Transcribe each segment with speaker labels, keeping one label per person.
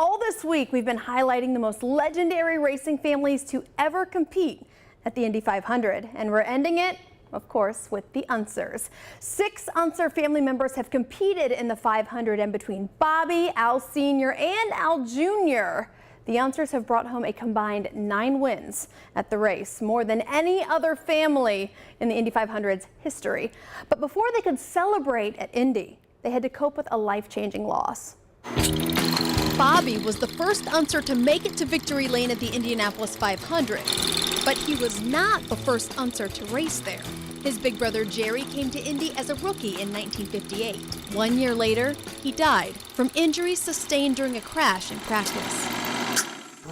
Speaker 1: All this week, we've been highlighting the most legendary racing families to ever compete at the Indy 500, and we're ending it, of course, with the Unsers. 6 Unser family members have competed in the 500, and between Bobby, Al Sr., and Al Jr., the Unsers have brought home a combined 9 wins at the race, more than any other family in the Indy 500's history. But before they could celebrate at Indy, they had to cope with a life-changing loss. Bobby was the first Unser to make it to victory lane at the Indianapolis 500, but he was not the first Unser to race there. His big brother Jerry came to Indy as a rookie in 1958. 1 year later, he died from injuries sustained during a crash in practice.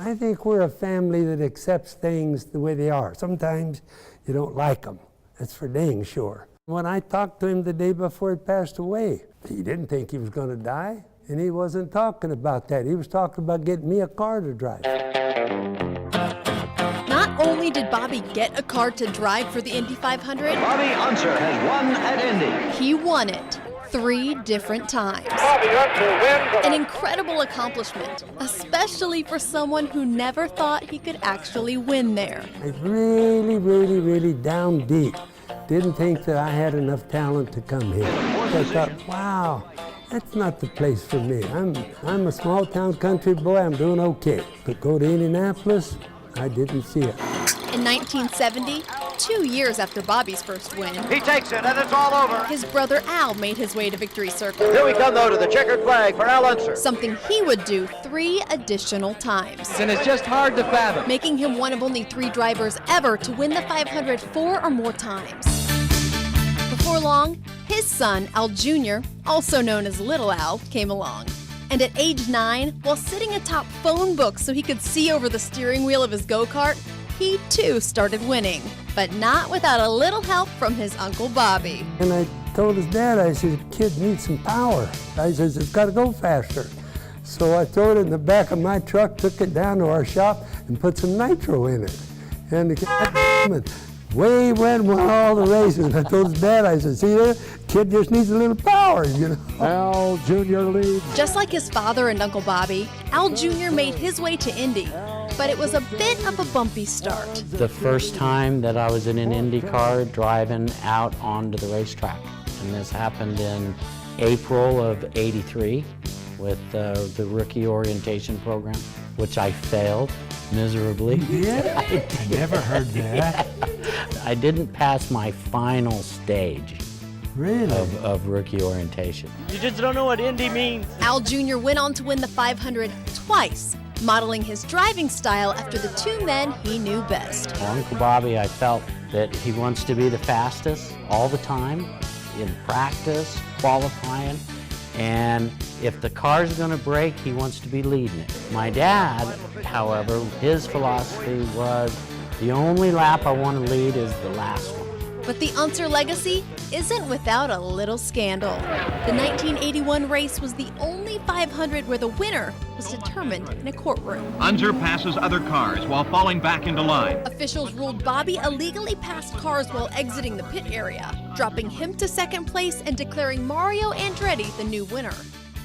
Speaker 2: I think we're a family that accepts things the way they are. Sometimes you don't like them. That's for dang sure. When I talked to him the day before he passed away, he didn't think he was going to die. And he wasn't talking about that. He was talking about getting me a car to drive.
Speaker 1: Not only did Bobby get a car to drive for the Indy 500,
Speaker 3: Bobby Unser has won at Indy.
Speaker 1: He won it 3 different times.
Speaker 4: Bobby Unser wins.
Speaker 1: An incredible accomplishment, especially for someone who never thought he could actually win there.
Speaker 2: I really down deep didn't think that I had enough talent to come here. I thought, wow, that's not the place for me. I'm a small town country boy, I'm doing okay. But go to Indianapolis, I didn't see it.
Speaker 1: In 1970, 2 years after Bobby's first win,
Speaker 3: He takes it, and it's all over.
Speaker 1: his brother Al made his way to victory circle.
Speaker 3: Here we come, though, to the checkered flag for Al Unser.
Speaker 1: Something he would do 3 additional times,
Speaker 3: And it's just hard to fathom.
Speaker 1: making him one of only 3 drivers ever to win the 500 4 or more times. Before long, his son, Al Jr., also known as Little Al, came along. And at age 9, while sitting atop phone books so he could see over the steering wheel of his go-kart, he too started winning, but not without a little help from his Uncle Bobby.
Speaker 2: And I told his dad, I said, the kid needs some power. I said, it's got to go faster. So I threw it in the back of my truck, took it down to our shop, and put some nitro in it. And the kid way went all the races. I told his dad, I said, see there, kid just needs a little power, you know.
Speaker 4: Al Jr. leads.
Speaker 1: Just like his father and Uncle Bobby, Al Jr. made his way to Indy, but it was a bit of a bumpy start.
Speaker 5: The first time that I was in an Indy car driving out onto the racetrack. And this happened in April of '83 with the rookie orientation program, which I failed miserably.
Speaker 2: Yeah, I never heard that.
Speaker 5: I didn't pass my final stage
Speaker 2: Really?
Speaker 5: of rookie orientation.
Speaker 6: You just don't know what Indy means.
Speaker 1: Al Jr. went on to win the 500 twice, modeling his driving style after the 2 men he knew best.
Speaker 5: Uncle Bobby, I felt that he wants to be the fastest all the time, in practice, qualifying, and if the car's going to break, he wants to be leading it. My dad, however, his philosophy was, the only lap I want to lead is the last one.
Speaker 1: But the Unser legacy isn't without a little scandal. The 1981 race was the only 500 where the winner was determined in a courtroom.
Speaker 7: Unser passes other cars while falling back into line.
Speaker 1: Officials ruled Bobby illegally passed cars while exiting the pit area, dropping him to second place and declaring Mario Andretti the new winner.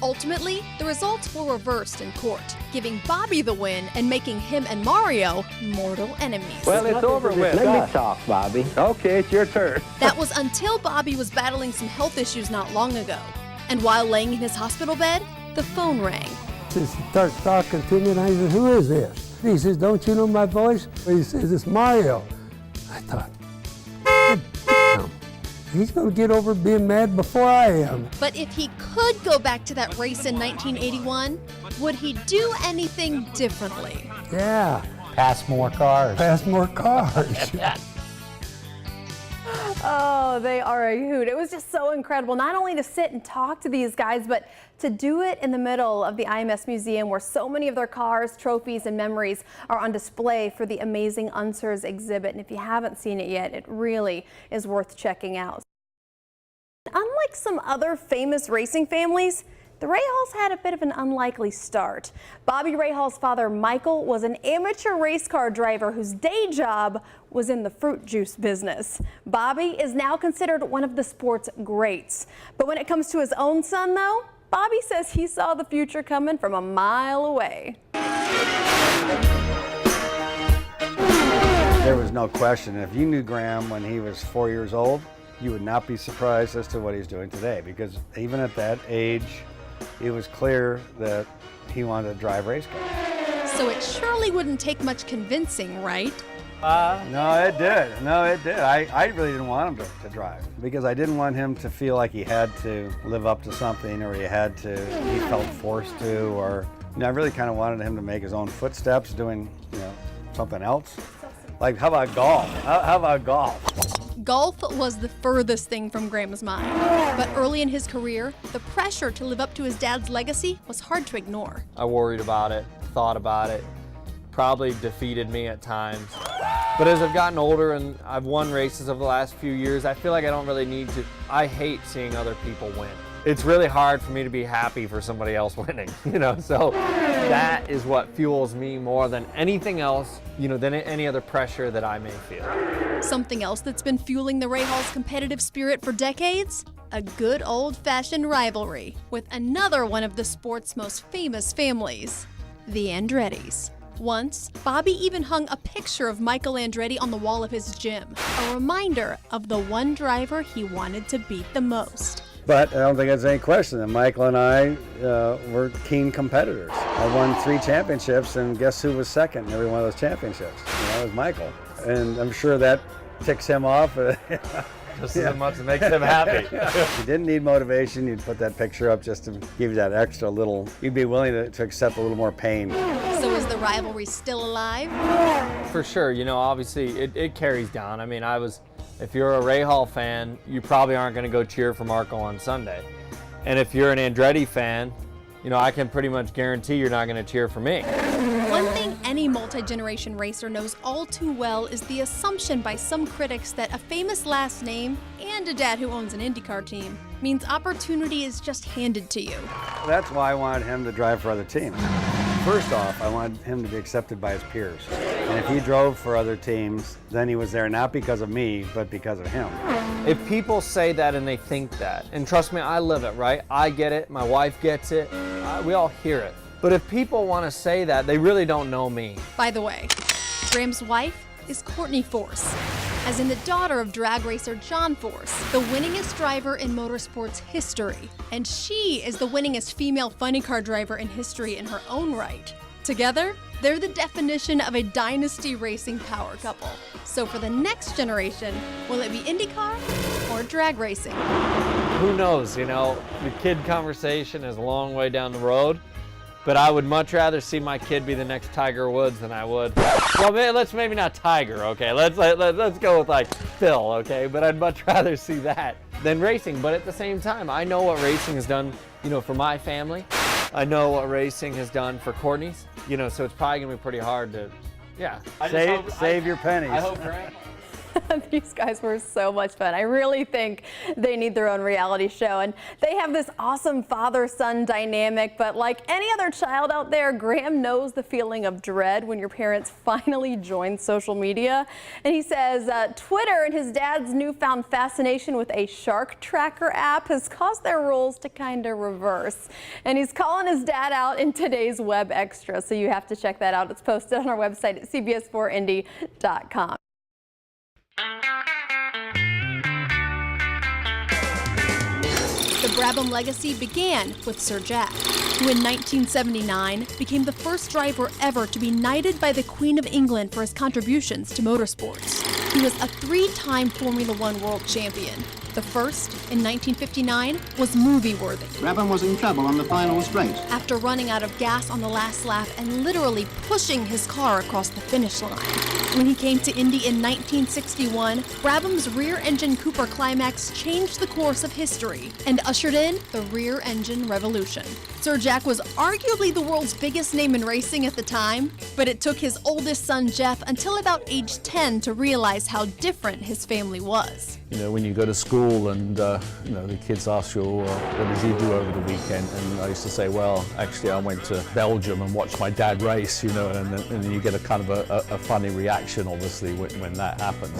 Speaker 1: Ultimately, the results were reversed in court, giving Bobby the win and making him and Mario mortal enemies.
Speaker 3: Well, it's over with.
Speaker 8: Let me talk, Bobby.
Speaker 3: Okay, it's your turn.
Speaker 1: That was until Bobby was battling some health issues not long ago. And while laying in his hospital bed, the phone rang.
Speaker 2: He starts talking to me, and I said, who is this? He says, don't you know my voice? He says, it's Mario. I thought, damn, he's going to get over being mad before I am.
Speaker 1: But if he could go back to that race in 1981, would he do anything differently?
Speaker 2: Yeah,
Speaker 5: Pass more cars.
Speaker 2: pass more cars.
Speaker 1: Oh, they are a hoot. It was just so incredible, not only to sit and talk to these guys, but to do it in the middle of the IMS Museum where so many of their cars, trophies, and memories are on display for the amazing Unsers exhibit. And if you haven't seen it yet, it really is worth checking out. Unlike some other famous racing families, the Rahals had a bit of an unlikely start. Bobby Rahal's father, Michael, was an amateur race car driver whose day job was in the fruit juice business. Bobby is now considered one of the sport's greats. But when it comes to his own son, though, Bobby says he saw the future coming from a mile away.
Speaker 8: There was no question. If you knew Graham when he was 4 years old, you would not be surprised as to what he's doing today, because even at that age, it was clear that he wanted to drive race cars.
Speaker 1: So it surely wouldn't take much convincing, right?
Speaker 8: No, it did. No, it did. I really didn't want him to drive, because I didn't want him to feel like he had to live up to something, or he felt forced to, or, I really kind of wanted him to make his own footsteps doing, something else. Like, how about golf? How about golf?
Speaker 1: Golf was the furthest thing from Graham's mind. But early in his career, the pressure to live up to his dad's legacy was hard to ignore.
Speaker 9: I worried about it, thought about it, probably defeated me at times. But as I've gotten older and I've won races over the last few years, I feel like I don't really need to. I hate seeing other people win. It's really hard for me to be happy for somebody else winning, so that is what fuels me more than anything else, than any other pressure that I may feel.
Speaker 1: Something else that's been fueling the Rahals' competitive spirit for decades? A good old-fashioned rivalry with another one of the sport's most famous families, the Andrettis. Once, Bobby even hung a picture of Michael Andretti on the wall of his gym, a reminder of the one driver he wanted to beat the most.
Speaker 8: But I don't think there's any question that Michael and I were keen competitors. I won 3 championships, and guess who was second in every one of those championships? It was Michael. And I'm sure that ticks him off.
Speaker 9: Just as much as makes him happy.
Speaker 8: If you didn't need motivation, you'd put that picture up just to give you that extra little, you'd be willing to accept a little more pain.
Speaker 1: So is the rivalry still alive?
Speaker 9: For sure, obviously it carries down. If you're a Rahal fan, you probably aren't going to go cheer for Marco on Sunday. And if you're an Andretti fan, I can pretty much guarantee you're not going to cheer for me.
Speaker 1: One thing any multi-generation racer knows all too well is the assumption by some critics that a famous last name and a dad who owns an IndyCar team means opportunity is just handed to you.
Speaker 8: That's why I wanted him to drive for other teams. First off, I wanted him to be accepted by his peers. And if he drove for other teams, then he was there not because of me, but because of him.
Speaker 9: If people say that and they think that, and trust me, I live it, right? I get it, my wife gets it, we all hear it. But if people want to say that, they really don't know me.
Speaker 1: By the way, Graham's wife is Courtney Force, as in the daughter of drag racer John Force, the winningest driver in motorsports history. And she is the winningest female funny car driver in history in her own right. Together, they're the definition of a dynasty racing power couple. So for the next generation, will it be IndyCar or drag racing?
Speaker 9: Who knows, the kid conversation is a long way down the road. But I would much rather see my kid be the next Tiger Woods than I would. Well, let's maybe not Tiger, okay? Let's go with like Phil, okay? But I'd much rather see that than racing. But at the same time, I know what racing has done, for my family. I know what racing has done for Courtney's, so it's probably gonna be pretty hard to,
Speaker 8: Save your pennies.
Speaker 9: I hope for it.
Speaker 1: These guys were so much fun. I really think they need their own reality show. And they have this awesome father-son dynamic, but like any other child out there, Graham knows the feeling of dread when your parents finally join social media. And he says Twitter and his dad's newfound fascination with a shark tracker app has caused their roles to kind of reverse. And he's calling his dad out in today's Web Extra, so you have to check that out. It's posted on our website at cbs4indy.com. The Brabham legacy began with Sir Jack, who in 1979 became the first driver ever to be knighted by the Queen of England for his contributions to motorsports. He was a 3-time Formula One world champion. The first, in 1959, was movie-worthy.
Speaker 10: Brabham was in trouble on the final straight.
Speaker 1: After running out of gas on the last lap and literally pushing his car across the finish line. When he came to Indy in 1961, Brabham's rear-engine Cooper Climax changed the course of history and ushered in the rear-engine revolution. Sir Jack was arguably the world's biggest name in racing at the time, but it took his oldest son Jeff until about age 10 to realize how different his family was.
Speaker 11: When you go to school school, and you know, the kids ask you, well, what did you do over the weekend? And I used to say, well, actually I went to Belgium and watched my dad race, you know, and then you get a kind of a funny reaction, obviously, when that happens.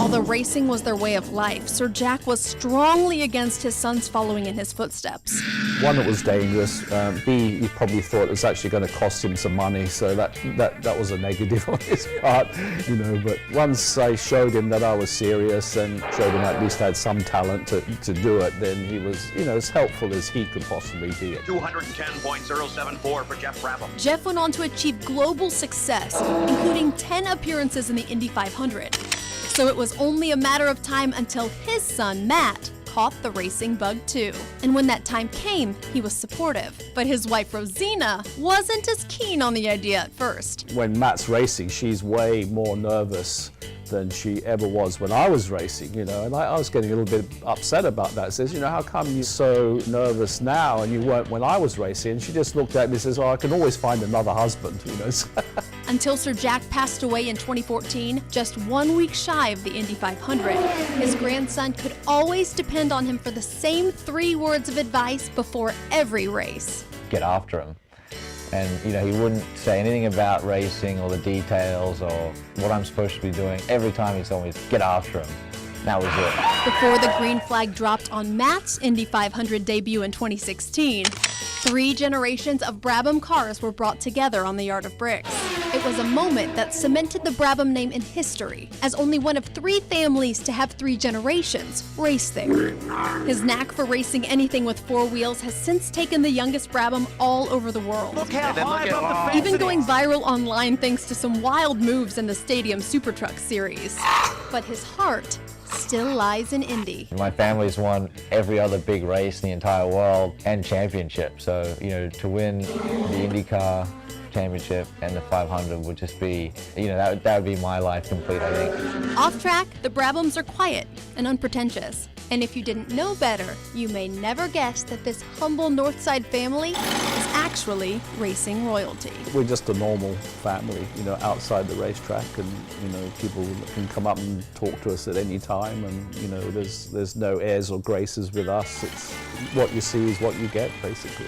Speaker 1: Although racing was their way of life, Sir Jack was strongly against his sons following in his footsteps.
Speaker 11: One, it was dangerous. B, he probably thought it was actually going to cost him some money, so that was a negative on his part, you know. But once I showed him that I was serious and showed him I at least had some talent to do it, then he was, you know, as helpful as he could possibly be.
Speaker 7: 210.074 for Jeff Brabham.
Speaker 1: Jeff went on to achieve global success, including 10 appearances in the Indy 500. So it was only a matter of time until his son, Matt, caught the racing bug too. And when that time came, he was supportive. But his wife, Rosina, wasn't as keen on the idea at first.
Speaker 11: When Matt's racing, she's way more nervous than she ever was when I was racing, you know, and I was getting a little bit upset about that. Says, you know, how come you're so nervous now and you weren't when I was racing? And she just looked at me and says, oh, I can always find another husband, you know.
Speaker 1: Until Sir Jack passed away in 2014, just 1 week shy of the Indy 500, his grandson could always depend on him for the same 3 words of advice before every race.
Speaker 12: Get after him. And, you know, he wouldn't say anything about racing or the details or what I'm supposed to be doing. Every time he told me, get after him. That was it.
Speaker 1: Before the green flag dropped on Matt's Indy 500 debut in 2016, 3 generations of Brabham cars were brought together on the Yard of Bricks. It was a moment that cemented the Brabham name in history, as only one of 3 families to have 3 generations race there. His knack for racing anything with 4 wheels has since taken the youngest Brabham all over the world.
Speaker 7: Look how high above the fence
Speaker 1: Even
Speaker 7: it
Speaker 1: going
Speaker 7: is.
Speaker 1: viral online thanks to some wild moves in the Stadium Super Truck Series. But his heart still lies in Indy.
Speaker 12: My family's won every other big race in the entire world and championship. So, you know, to win the IndyCar championship and the 500 would just be, you know, that would be my life complete, I think.
Speaker 1: Off track, the Brabhams are quiet and unpretentious. And if you didn't know better, you may never guess that this humble Northside family is actually racing royalty.
Speaker 11: We're just a normal family, you know, outside the racetrack, and, you know, people can come up and talk to us at any time, and, you know, there's no airs or graces with us. It's what you see is what you get, basically.